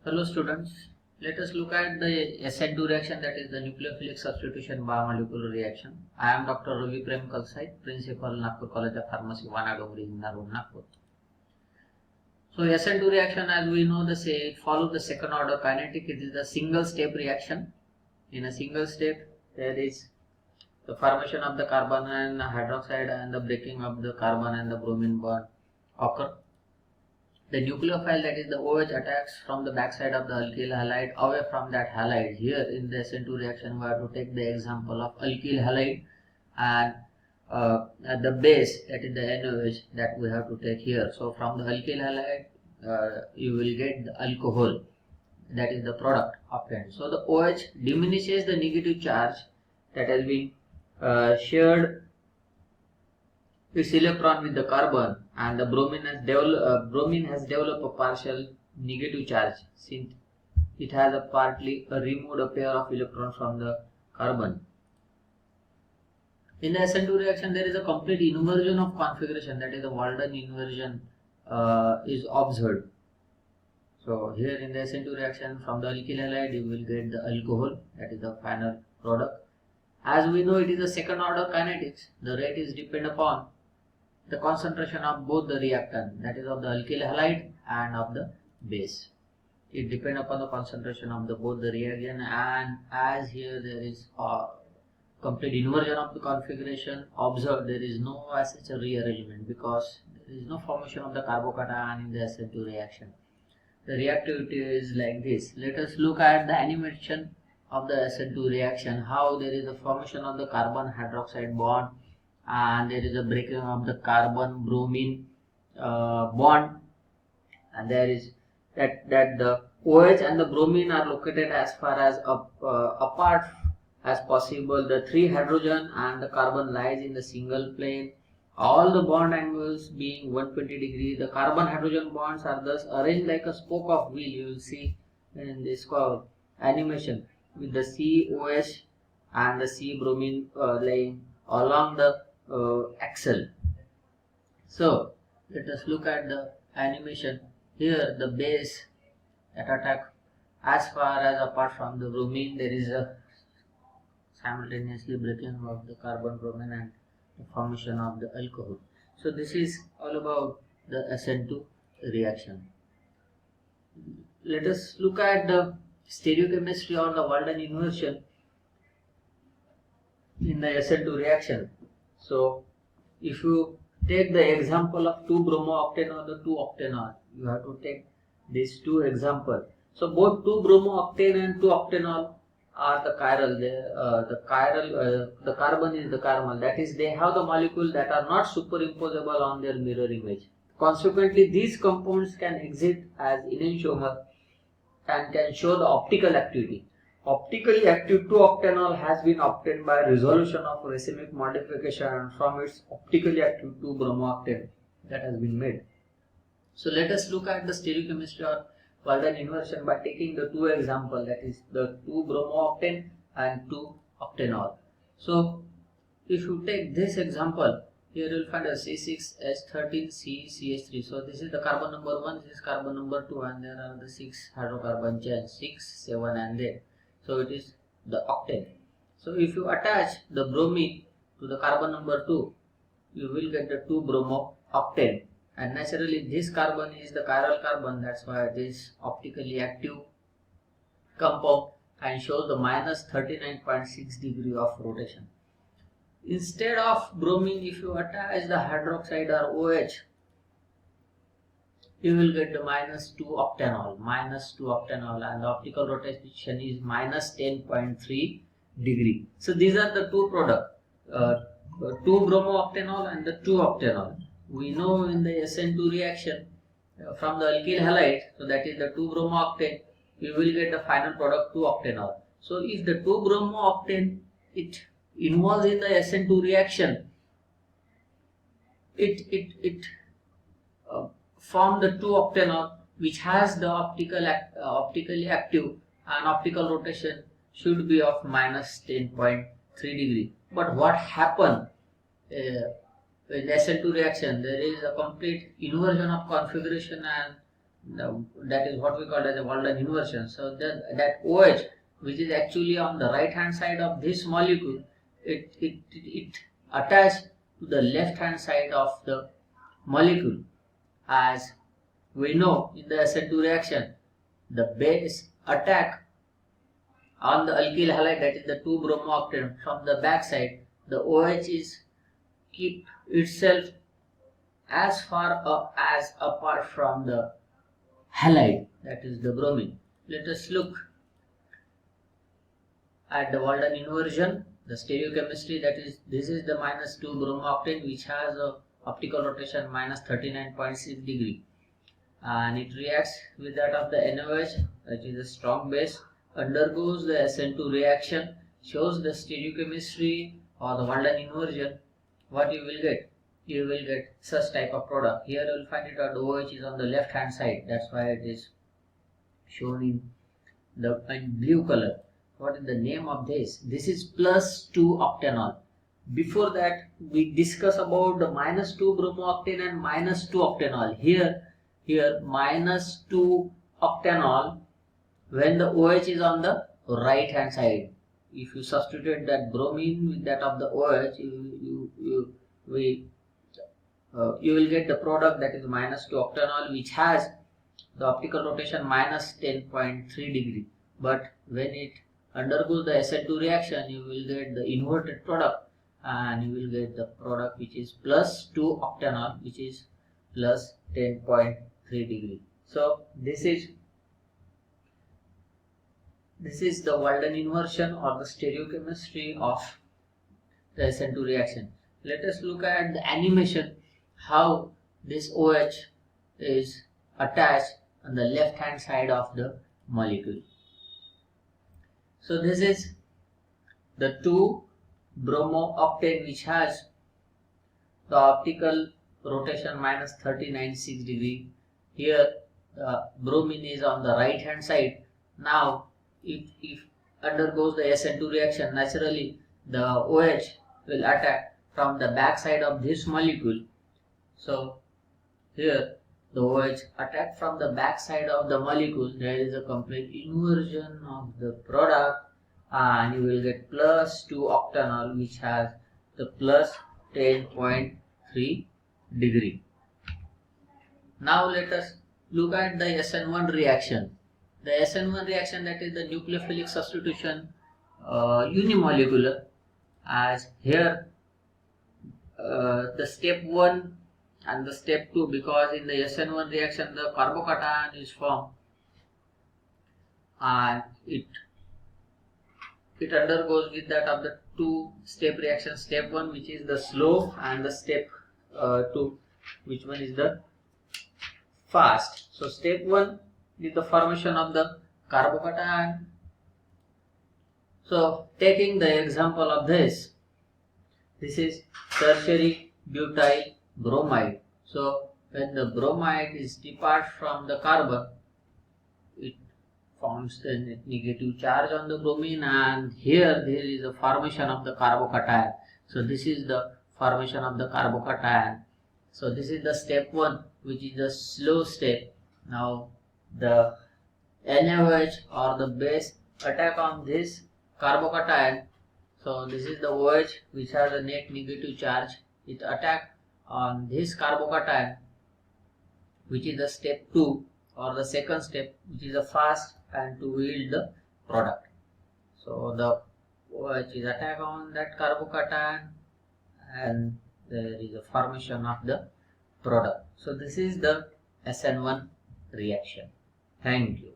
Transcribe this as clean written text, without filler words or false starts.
Hello students, let us look at the SN2 reaction, that is the nucleophilic substitution biomolecular reaction. I am Dr. Ravi Prem Kalsai, Principal, Nagpur College of Pharmacy, Vanadongri, Narun, Nagpur. So SN2 reaction, as we know, it follows the second order kinetic. It is a single step reaction. In a single step, there is the formation of the carbon and hydroxide and the breaking of the carbon and the bromine bond occur. The nucleophile, that is the OH, attacks from the backside of the alkyl halide away from that halide. Here in the SN2 reaction we have to take the example of alkyl halide, and at the base, that is the NOH, that we have to take here. So from the alkyl halide you will get the alcohol, that is the product obtained. So the OH diminishes the negative charge that has been shared its electron with the carbon, and the bromine has developed a partial negative charge since it has removed a pair of electrons from the carbon. In the SN2 reaction, there is a complete inversion of configuration, that is the Walden inversion is observed. So here in the SN2 reaction, from the alkyl halide you will get the alcohol, that is the final product. As we know, it is a second order kinetics. The rate is dependent upon the concentration of both the reactant, that is of the alkyl halide and of the base. It depends upon the concentration of both the reagent, and as here there is a complete inversion of the configuration observed, there is no as such a rearrangement because there is no formation of the carbocation in the SN2 reaction. The reactivity is like this. Let us look at the animation of the SN2 reaction, how there is a formation of the carbon hydroxide bond, and there is a breaking of the carbon bromine bond, and there is that the OH and the bromine are located as far as apart as possible. The three hydrogen and the carbon lies in the single plane, all the bond angles being 120 degree. The carbon hydrogen bonds are thus arranged like a spoke of wheel. You will see in this animation with the COH and the C bromine lying along the axle. So let us look at the animation. Here the base at attack as far as apart from the bromine, there is a simultaneously breaking of the carbon bromine and the formation of the alcohol. So this is all about the SN2 reaction. Let us look at the stereochemistry or the Walden inversion in the SN2 reaction. So if you take the example of 2-bromooctane or the 2-octanol, you have to take these two examples. So both 2-bromooctane and 2-octanol are the chiral. The carbon is the chiral. That is, they have the molecules that are not superimposable on their mirror image. Consequently, these compounds can exist as enantiomer and can show the optical activity. Optically active 2-octanol has been obtained by resolution of racemic modification, and from its optically active 2-bromooctane that has been made. So let us look at the stereochemistry or Walden inversion by taking the two examples, that is the 2-bromooctane and 2-octanol. So if you take this example, here you will find a C6H13CCH3. So this is the carbon number 1, this is carbon number 2, and there are the 6 hydrocarbon chains, 6, 7 and 8. So it is the octane. So if you attach the bromine to the carbon number 2, you will get the 2-bromooctane. And naturally this carbon is the chiral carbon, that's why it is optically active compound and shows the minus 39.6 degree of rotation. Instead of bromine, if you attach the hydroxide or OH, you will get the minus 2-octanol, and the optical rotation is minus 10.3 degree. So these are the two products, 2-bromooctanol and the 2-octanol. We know in the SN2 reaction from the alkyl halide, so that is the 2-bromooctane, we will get the final product 2-octanol. So if the 2-bromooctane it involves in the SN2 reaction, it form the 2-octanol, which has the optically active, and optical rotation should be of minus 10.3 degree. But what happened in SN2 reaction, there is a complete inversion of configuration, and that is what we call as a Walden inversion. So that OH, which is actually on the right hand side of this molecule, it attached to the left hand side of the molecule. As we know, in the SN2 reaction, the base attack on the alkyl halide, that is the 2-bromooctane, from the back side. The OH is keep itself as far up as apart from the halide, that is the bromine. Let us look at the Walden inversion, the stereochemistry. That is, this is the -2 bromooctane, which has a optical rotation -39.6 degree, and it reacts with that of the NaOH, which is a strong base, undergoes the SN2 reaction, shows the stereochemistry or the Walden inversion. What you will get? You will get such type of product. Here you will find it out, the OH is on the left hand side, that's why it is shown in the blue color. What is the name of this? This is +2 octanol. Before that, we discuss about the -2 bromooctane and -2 octanol. Here -2 octanol when the OH is on the right hand side. If you substitute that bromine with that of the OH, you will get the product, that is -2 octanol, which has the optical rotation -10.3 degree. But when it undergoes the SN2 reaction, you will get the inverted product, and you will get the product which is +2 octanol, which is +10.3 degree. So this is the Walden inversion or the stereochemistry of the SN2 reaction. Let us look at the animation, how this OH is attached on the left hand side of the molecule. So this is the 2-bromooctane, which has the optical rotation -39.6 degree. Here the bromine is on the right hand side. Now if undergoes the SN2 reaction, naturally the OH will attack from the back side of this molecule. So here the OH attack from the back side of the molecule. There is a complete inversion of the product, and you will get +2 octanol, which has the +10.3 degree. Now let us look at the SN1 reaction. The SN1 reaction, that is the nucleophilic substitution unimolecular. As here the step 1 and the step 2, because in the SN1 reaction the carbocation is formed, and it undergoes with that of the 2-step reaction. Step 1, which is the slow, and the step 2, which one is the fast. So step 1 is the formation of the carbocation. So taking the example of this is tertiary butyl bromide. So when the bromide is depart from the carbon, it forms the negative charge on the bromine, and here there is a formation of the carbocation. So this is the formation of the carbocation. So this is the step 1, which is the slow step. Now the NaOH or the base attack on this carbocation. So this is the OH, which has a net negative charge. It attack on this carbocation, which is the step 2 or the second step, which is the fast, and to yield the product. So the OH is attack on that carbocation, and there is a formation of the product. So this is the SN1 reaction. Thank you.